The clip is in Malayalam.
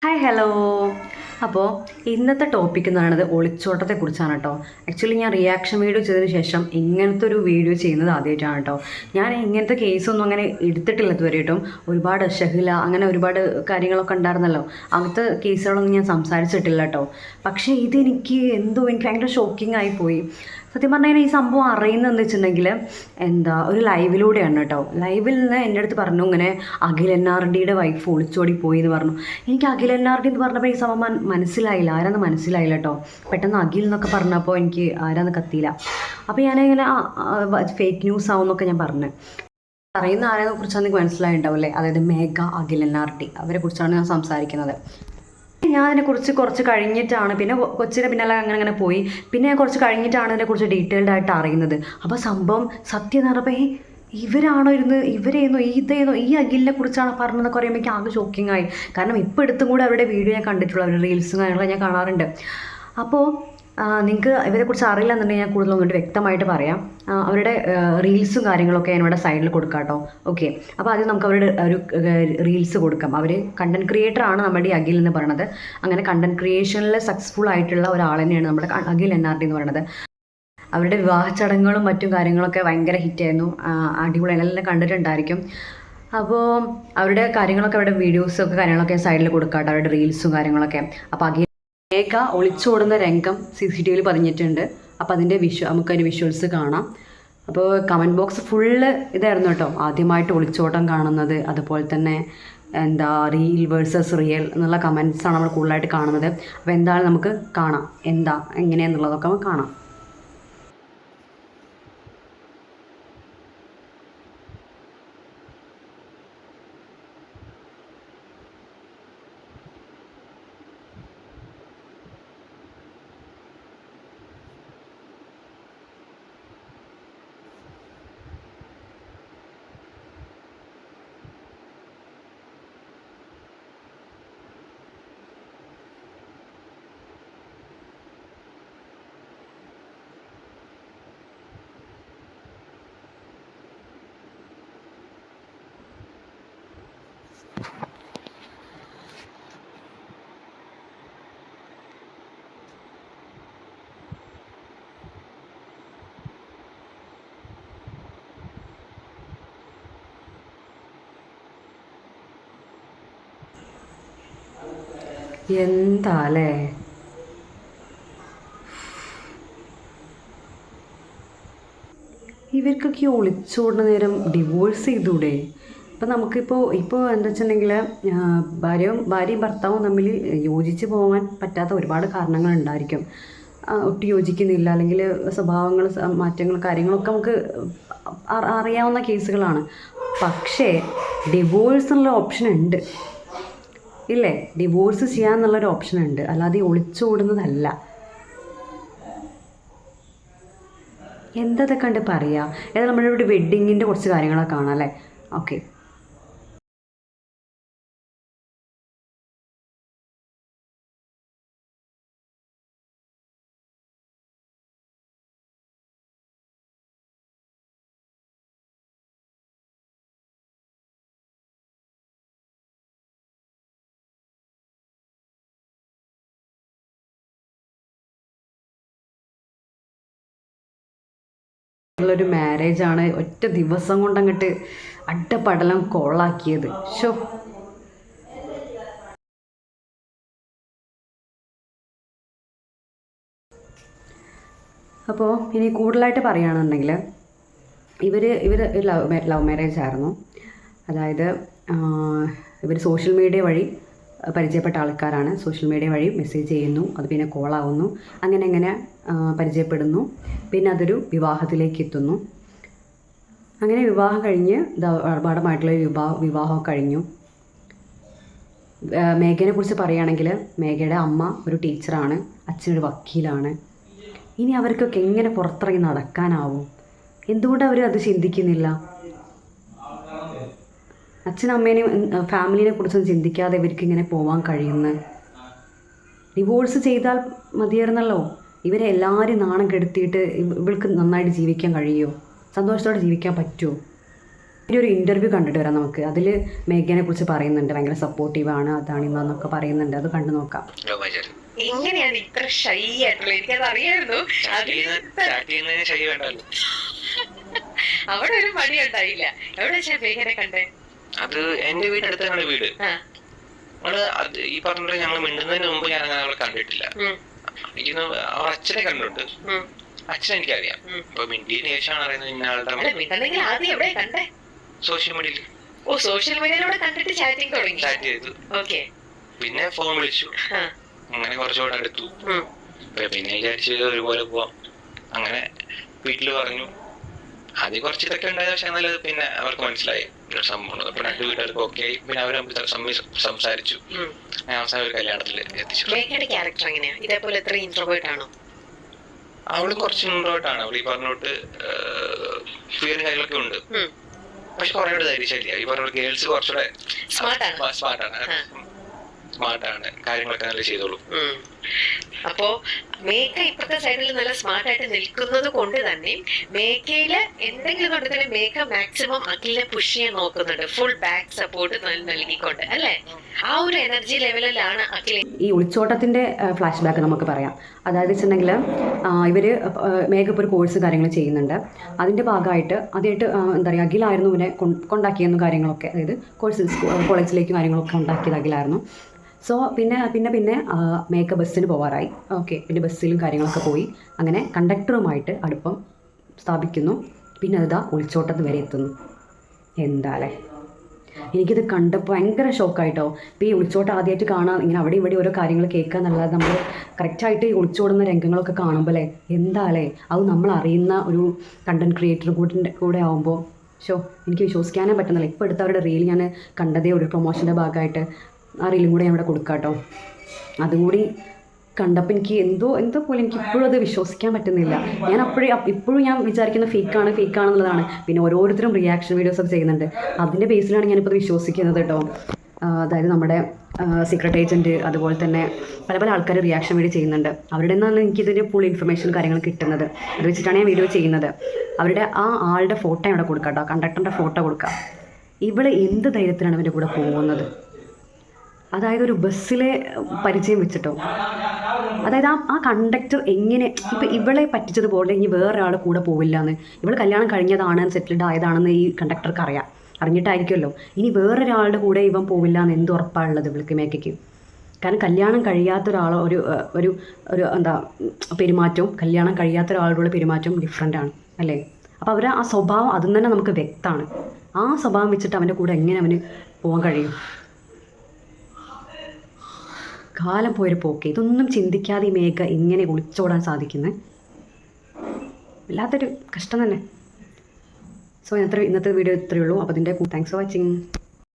Hi hello. അപ്പോൾ ഇന്നത്തെ ടോപ്പിക് എന്ന് പറയുന്നത് ഒളിച്ചോട്ടത്തെക്കുറിച്ചാണ് കേട്ടോ. ആക്ച്വലി ഞാൻ റിയാക്ഷൻ വീഡിയോ ചെയ്തതിന് ശേഷം ഇങ്ങനത്തെ ഒരു വീഡിയോ ചെയ്യുന്നത് ആദ്യമായിട്ടാണ് കേട്ടോ. ഞാൻ ഇങ്ങനത്തെ കേസൊന്നും അങ്ങനെ എടുത്തിട്ടില്ല ഇതുവരെയായിട്ടും. ഒരുപാട് ഷഹില അങ്ങനെ ഒരുപാട് കാര്യങ്ങളൊക്കെ ഉണ്ടായിരുന്നല്ലോ, അങ്ങനത്തെ കേസുകളൊന്നും ഞാൻ സംസാരിച്ചിട്ടില്ല കേട്ടോ. പക്ഷേ എനിക്ക് ഭയങ്കര ഷോക്കിംഗ് ആയിപ്പോയി. സത്യം പറഞ്ഞാൽ ഈ സംഭവം അറിയുന്നത് എന്താ വെച്ചിട്ടുണ്ടെങ്കിൽ ഒരു ലൈവിലൂടെയാണ് കേട്ടോ. ലൈവിൽ നിന്ന് എൻ്റെ അടുത്ത് പറഞ്ഞു ഇങ്ങനെ അഖിൽ എൻ ആർ ഡിയുടെ വൈഫ് ഒളിച്ചോടി പോയി എന്ന് പറഞ്ഞു. എനിക്ക് അഖിൽ എൻ ആർ ഡി എന്ന് പറഞ്ഞപ്പോൾ ഈ സംഭവം മനസ്സിലായില്ല, ആരാന്ന് മനസ്സിലായില്ല കേട്ടോ. പെട്ടെന്ന് അഖിൽ എന്നൊക്കെ പറഞ്ഞപ്പോൾ എനിക്ക് ആരാന്ന് കത്തിയില്ല. അപ്പോൾ ഞാനിങ്ങനെ ഫേക്ക് ന്യൂസ് ആവുമെന്നൊക്കെ ഞാൻ പറഞ്ഞു. അറിയുന്ന ആരെയെ കുറിച്ചാണ് എനിക്ക് മനസ്സിലായിട്ടുണ്ടാവില്ലേ, അതായത് മേഘ, അഖിൽ എൻ ആർ ഡി, അവരെ കുറിച്ചാണ് ഞാൻ സംസാരിക്കുന്നത്. ഞാൻ അതിനെക്കുറിച്ച് കുറച്ച് കഴിഞ്ഞിട്ടാണ്, പിന്നെ കൊച്ചിനെ പിന്നാലെ അങ്ങനെ പോയി. പിന്നെ ഞാൻ കുറച്ച് കഴിഞ്ഞിട്ടാണ് ഇതിനെക്കുറിച്ച് ഡീറ്റെയിൽഡ് ആയിട്ട് അറിയുന്നത്. അപ്പോൾ സംഭവം സത്യം എന്ന് പറഞ്ഞപ്പോൾ ഇവരാണോ ഇവരേന്നോ ഇതേന്നോ ഈ അഖിലിനെ കുറിച്ചാണ് പറഞ്ഞതെന്നൊക്കെ പറയുമ്പോൾ എനിക്ക് ആകെ ഷോക്കിംഗ് ആയി. കാരണം ഇപ്പോൾ എടുത്തും കൂടെ അവരുടെ വീഡിയോ ഞാൻ കണ്ടിട്ടുള്ളൂ, അവരുടെ റീൽസും കാര്യങ്ങളൊക്കെ ഞാൻ കാണാറുണ്ട്. അപ്പോൾ നിങ്ങൾക്ക് ഇവരെക്കുറിച്ച് അറിയില്ല എന്നുണ്ടെങ്കിൽ ഞാൻ കൂടുതൽ ഒന്നുകൂടി വ്യക്തമായിട്ട് പറയാം. അവരുടെ റീൽസും കാര്യങ്ങളൊക്കെ ഞാൻ ഇവിടെ സൈഡിൽ കൊടുക്കാം കേട്ടോ. ഓക്കെ, അപ്പോൾ ആദ്യം നമുക്ക് അവരുടെ ഒരു റീൽസ് കൊടുക്കാം. അവർ കണ്ടൻറ് ക്രിയേറ്റർ ആണ് നമ്മുടെ ഈ അഖിൽ എന്ന് പറയുന്നത്. അങ്ങനെ കണ്ടൻറ് ക്രിയേഷനിൽ സക്സസ്ഫുൾ ആയിട്ടുള്ള ഒരാൾ തന്നെയാണ് നമ്മുടെ അഖിൽ എൻ ആർ ഡി എന്ന് പറയുന്നത്. അവരുടെ വിവാഹ ചടങ്ങുകളും മറ്റും കാര്യങ്ങളൊക്കെ ഭയങ്കര ഹിറ്റായിരുന്നു, അടിപൊളി, എല്ലാം കണ്ടിട്ടുണ്ടായിരിക്കും. അപ്പോൾ അവരുടെ കാര്യങ്ങളൊക്കെ, അവരുടെ വീഡിയോസൊക്കെ കാര്യങ്ങളൊക്കെ സൈഡിൽ കൊടുക്കാം കേട്ടോ, അവരുടെ റീൽസും കാര്യങ്ങളൊക്കെ. അപ്പോൾ അഖിൽ മേഘ ഒളിച്ചോടുന്ന രംഗം CCTV പതിഞ്ഞിട്ടുണ്ട്. അപ്പോൾ അതിൻ്റെ നമുക്കതിൻ്റെ വിഷ്വൽസ് കാണാം. അപ്പോൾ കമൻറ്റ് ബോക്സ് ഫുള്ള് ഇതായിരുന്നു കേട്ടോ, ആദ്യമായിട്ട് ഒളിച്ചോട്ടം കാണുന്നത്. അതുപോലെ തന്നെ റീൽ വേഴ്സസ് റിയൽ എന്നുള്ള കമൻറ്റ്സാണ് നമ്മൾ കൂടുതലായിട്ട് കാണുന്നത്. അപ്പോൾ എന്താണ് നമുക്ക് കാണാം, എങ്ങനെയാണെന്നുള്ളതൊക്കെ നമുക്ക് കാണാം. എന്താല്ലേ, ഇവർക്കൊക്കെ ഒളിച്ചോടുന്ന നേരം ഡിവോഴ്സ് ചെയ്തൂടെ? ഇപ്പം ഇപ്പോൾ എന്താ വെച്ചിട്ടുണ്ടെങ്കിൽ ഭാര്യയും ഭർത്താവും തമ്മിൽ യോജിച്ച് പോകാൻ പറ്റാത്ത ഒരുപാട് കാരണങ്ങൾ ഉണ്ടായിരിക്കും. ഒട്ടും യോജിക്കുന്നില്ല, അല്ലെങ്കിൽ സ്വഭാവങ്ങൾ മാറ്റങ്ങൾ കാര്യങ്ങളൊക്കെ നമുക്ക് അറിയാവുന്ന കേസുകളാണ്. പക്ഷേ ഡിവോഴ്സ് എന്നുള്ള ഓപ്ഷൻ ഉണ്ട്, ഇല്ലേ? ഡിവോഴ്സ് ചെയ്യാന്നുള്ളൊരു ഓപ്ഷൻ ഉണ്ട്, അല്ലാതെ ഒളിച്ചോടുന്നതല്ല. എന്തൊക്കെ കണ്ട് പറയുക. ഏതാ നമ്മുടെ ഇവിടെ വെഡ്ഡിങ്ങിൻ്റെ കുറച്ച് കാര്യങ്ങളൊക്കെ കാണാം അല്ലേ? ഓക്കെ. ഉള്ളൊരു മാരേജാണ്, ഒറ്റ ദിവസം കൊണ്ട് അങ്ങോട്ട് അട്ടപ്പടലം കോളാക്കിയത്. ഷോ, അപ്പോൾ ഇനി കൂടുതലായിട്ട് പറയുകയാണെന്നുണ്ടെങ്കിൽ ഇവർ ലവ് മാരേജ് ആയിരുന്നു. അതായത് ഇവർ സോഷ്യൽ മീഡിയ വഴി പരിചയപ്പെട്ട ആൾക്കാരാണ്. സോഷ്യൽ മീഡിയ വഴി മെസ്സേജ് ചെയ്യുന്നു, അത് പിന്നെ കോളാവുന്നു, അങ്ങനെ പരിചയപ്പെടുന്നു, പിന്നെ അതൊരു വിവാഹത്തിലേക്ക് എത്തുന്നു. അങ്ങനെ വിവാഹം കഴിഞ്ഞ് ആർഭാടമായിട്ടുള്ള വിവാഹം കഴിഞ്ഞു. മേഘനെ കുറിച്ച് പറയുകയാണെങ്കിൽ മേഘയുടെ അമ്മ ഒരു ടീച്ചറാണ്, അച്ഛനൊരു വക്കീലാണ്. ഇനി അവർക്കൊക്കെ എങ്ങനെ പുറത്തിറങ്ങി നടക്കാനാവും? എന്തുകൊണ്ട് അവർ അത് ചിന്തിക്കുന്നില്ല? അച്ഛനമ്മേനെയും ഫാമിലിനെ കുറിച്ചൊന്നും ചിന്തിക്കാതെ ഇവർക്ക് ഇങ്ങനെ പോകാൻ കഴിയുന്നത്? ഡിവോഴ്സ് ചെയ്താൽ മതിയായിരുന്നല്ലോ. ഇവരെ എല്ലാവരും നാണം കെടുത്തിയിട്ട് ഇവൾക്ക് നന്നായിട്ട് ജീവിക്കാൻ കഴിയുമോ? സന്തോഷത്തോടെ ജീവിക്കാൻ പറ്റുമോ? ഇനി ഒരു ഇൻ്റർവ്യൂ കണ്ടിട്ട് വരാം നമുക്ക്. അതിൽ മേഘനെ കുറിച്ച് പറയുന്നുണ്ട്, ഭയങ്കര സപ്പോർട്ടീവാണ്, അതാണ് ഇന്നൊക്കെ പറയുന്നുണ്ട്. അത് കണ്ടു നോക്കാം. എങ്ങനെയാണ് ഇത്ര ഷൈ ആയിട്ടുള്ളത്? എനിക്കത് അറിയായിരുന്നു. അവിടെ ഒരു പണി ഉണ്ടായില്ല. എവിടെ വെച്ചാ മേഘനെ കണ്ടേ? അത് എന്റെ വീടിനടുത്താണ് വീട്. ഈ പറഞ്ഞ ഞങ്ങൾ മിണ്ടുന്നതിന് മുമ്പ് ഞാൻ അങ്ങനെ അവളെ കണ്ടിട്ടില്ല. അവർ അച്ഛനെ കണ്ടിട്ടുണ്ട്. അച്ഛൻ എനിക്കറിയാം. അപ്പൊ മിണ്ടിയതിന് ശേഷമാണ് അറിയുന്നത് ഇന്നയാളുടെ സോഷ്യൽ മീഡിയയിൽ. ഓ, സോഷ്യൽ മീഡിയയിലൂടെ കണ്ടിട്ട് ചാറ്റിംഗ് തുടങ്ങി. ചാറ്റ് ചെയ്തു. ഓക്കെ. പിന്നെ ഫോൺ വിളിച്ചു. അങ്ങനെ കുറച്ചുകൂടെ അടുത്തു. പിന്നെ വിചാരിച്ച് ഒരുപോലെ പോവാം. അങ്ങനെ വീട്ടില് പറഞ്ഞു. ആദ്യം കുറച്ച് ഇതൊക്കെ ഉണ്ടായത്. പക്ഷെ എന്നാലും പിന്നെ അവർക്ക് മനസ്സിലായി സംഭവം. അപ്പൊ രണ്ട് വീട്ടുകാർക്ക് ഓക്കെ ആയി. പിന്നെ അവർ സംസാരിച്ചു. അവസാനം ഒരു കല്യാണത്തിൽ എത്തിച്ചു. ക്യാരക്ടർ എങ്ങനെയാ? ഇതേപോലെ എത്ര ഇൻട്രോവേർട്ട് ആണോ? അവള് കുറച്ച് ഇൻട്രോവേർട്ട് ആണ്. അവൾ ഈ പറഞ്ഞോട്ട് ഫിയറും കാര്യങ്ങളൊക്കെ ഉണ്ട്. പക്ഷെ കുറെ കൂടെ ധൈര്യശാലിയാ. ഈ പറഞ്ഞ ഗേൾസ് കുറച്ചുകൂടെ സ്മാർട്ടാണ്. കാര്യങ്ങളൊക്കെ നല്ല ചെയ്തോളൂ. അപ്പോ മേഘ ഇപ്പത്തെ സൈഡിൽ നല്ല സ്മാർട്ട് ആയിട്ട് നിൽക്കുന്നത് കൊണ്ട് തന്നെ മേഘയില് എന്തെങ്കിലും കൊണ്ട് തന്നെ മേഘ മാക്സിമം അഖിലിനെ പുഷ് ചെയ്യാൻ നോക്കുന്നുണ്ട്. ഫുൾ ബാക്ക് സപ്പോർട്ട് നൽകിക്കൊണ്ട്, അല്ലേ? ആ ഒരു എനർജി ലെവലിലാണ് അഖിൽ. ഈ ഒളിച്ചോട്ടത്തിൻ്റെ ഫ്ലാഷ് ബാക്ക് നമുക്ക് പറയാം. അതായത് വെച്ചിട്ടുണ്ടെങ്കിൽ ഇവർ മേഘ ഇപ്പോൾ ഒരു കോഴ്സ് കാര്യങ്ങൾ ചെയ്യുന്നുണ്ട്. അതിൻ്റെ ഭാഗമായിട്ട് ആദ്യമായിട്ട് എന്താ പറയുക, അഖിലായിരുന്നു ഇവനെ കൊണ്ടാക്കിയെന്നും കാര്യങ്ങളൊക്കെ. അതായത് കോളേജിലേക്കും കാര്യങ്ങളൊക്കെ ഉണ്ടാക്കിയത് അഖിലായിരുന്നു. സോ പിന്നെ മേഘ ബസ്സിന് പോകാറായി. ഓക്കെ, പിന്നെ ബസ്സിലും കാര്യങ്ങളൊക്കെ പോയി. അങ്ങനെ കണ്ടക്ടറുമായിട്ട് അടുപ്പം സ്ഥാപിക്കുന്നു. പിന്നെ അതാ ഒളിച്ചോട്ടത്ത് വരെ എത്തുന്നു. എന്താല്ലേ, എനിക്കിത് കണ്ടപ്പോൾ ഭയങ്കര ഷോക്കായിട്ടോ. ഇപ്പോൾ ഈ ഒളിച്ചോട്ടം ആദ്യമായിട്ട് കാണാൻ, ഇങ്ങനെ അവിടെ ഇവിടെ ഓരോ കാര്യങ്ങൾ കേൾക്കുക എന്നല്ലാതെ നമ്മൾ കറക്റ്റായിട്ട് ഈ ഒളിച്ചോടുന്ന രംഗങ്ങളൊക്കെ കാണുമ്പോൾ എന്താല്ലേ, അത് നമ്മൾ അറിയുന്ന ഒരു കണ്ടൻറ് ക്രിയേറ്റർ കൂടെ ആകുമ്പോൾ എനിക്ക് വിശ്വസിക്കാനേ പറ്റുന്നില്ല. ഇപ്പോൾ എടുത്തവരുടെ റീൽ ഞാൻ കണ്ടതേ ഒരു പ്രൊമോഷൻ്റെ ഭാഗമായിട്ട്. ആ റീലും കൂടെ ഞാൻ ഇവിടെ കൊടുക്കാം കേട്ടോ. അതും കൂടി കണ്ടപ്പോൾ എനിക്ക് എന്തോ പോലെ എനിക്ക് ഇപ്പോഴും അത് വിശ്വസിക്കാൻ പറ്റുന്നില്ല. ഞാൻ ഇപ്പോഴും ഞാൻ വിചാരിക്കുന്ന ഫേക്കാണെന്നുള്ളതാണ്. പിന്നെ ഓരോരുത്തരും റിയാക്ഷൻ വീഡിയോസൊക്കെ ചെയ്യുന്നുണ്ട്. അതിൻ്റെ ബേസിലാണ് ഞാനിപ്പോൾ വിശ്വസിക്കുന്നത് കേട്ടോ. അതായത് നമ്മുടെ സീക്രട്ട് ഏജൻറ്റ്, അതുപോലെ തന്നെ പല ആൾക്കാർ റിയാക്ഷൻ വീഡിയോ ചെയ്യുന്നുണ്ട്. അവരുടെ നിന്നാണ് എനിക്കിതിൻ്റെ ഫുൾ ഇൻഫർമേഷൻ കാര്യങ്ങൾ കിട്ടുന്നത്. അത് വെച്ചിട്ടാണ് ഞാൻ വീഡിയോ ചെയ്യുന്നത്. അവരുടെ ആ ആളുടെ ഫോട്ടോ ഇവിടെ കൊടുക്കാം കേട്ടോ, കണ്ടക്ടറിൻ്റെ ഫോട്ടോ കൊടുക്കാം. ഇവിടെ എന്ത് ധൈര്യത്തിലാണ് അവൻ്റെ കൂടെ പോകുന്നത്? അതായത് ഒരു ബസ്സിലെ പരിചയം വെച്ചിട്ടോ. അതായത് ആ കണ്ടക്ടർ എങ്ങനെ ഇപ്പം ഇവളെ പറ്റിച്ചതുപോലെ ഇനി വേറൊരാൾ കൂടെ പോവില്ല എന്ന്. ഇവൾ കല്യാണം കഴിഞ്ഞതാണ്, സെറ്റിൽഡ് ആയതാണെന്ന് ഈ കണ്ടക്ടർക്ക് അറിഞ്ഞിട്ടായിരിക്കുമല്ലോ. ഇനി വേറൊരാളുടെ കൂടെ ഇവൻ പോവില്ല എന്ന് എന്ത് ഉറപ്പാണുള്ളത് ഇവൾക്ക്, മേഘയ്ക്ക്? കാരണം കല്യാണം കഴിയാത്ത ഒരാൾ ഒരു എന്താ പെരുമാറ്റവും കല്യാണം കഴിയാത്ത ഒരാളുടെ പെരുമാറ്റവും ഡിഫറെൻ്റാണ്, അല്ലേ? അപ്പോൾ അവർ ആ സ്വഭാവം അതും തന്നെ നമുക്ക് വ്യക്തമാണ്. ആ സ്വഭാവം വെച്ചിട്ട് അവൻ്റെ കൂടെ എങ്ങനെ അവന് പോകാൻ കഴിയും? കാലം പോയൊരു പോക്ക്. ഇതൊന്നും ചിന്തിക്കാതെ ഈ മേഘ ഇങ്ങനെ ഒളിച്ചോടാൻ സാധിക്കുന്നത് വല്ലാത്തൊരു കഷ്ടം തന്നെ. സോ ഇന്നത്തെ വീഡിയോ ഇത്രയേ ഉള്ളൂ. അപ്പോൾ അതിൻ്റെ താങ്ക്സ് ഫോർ വാച്ചിങ്.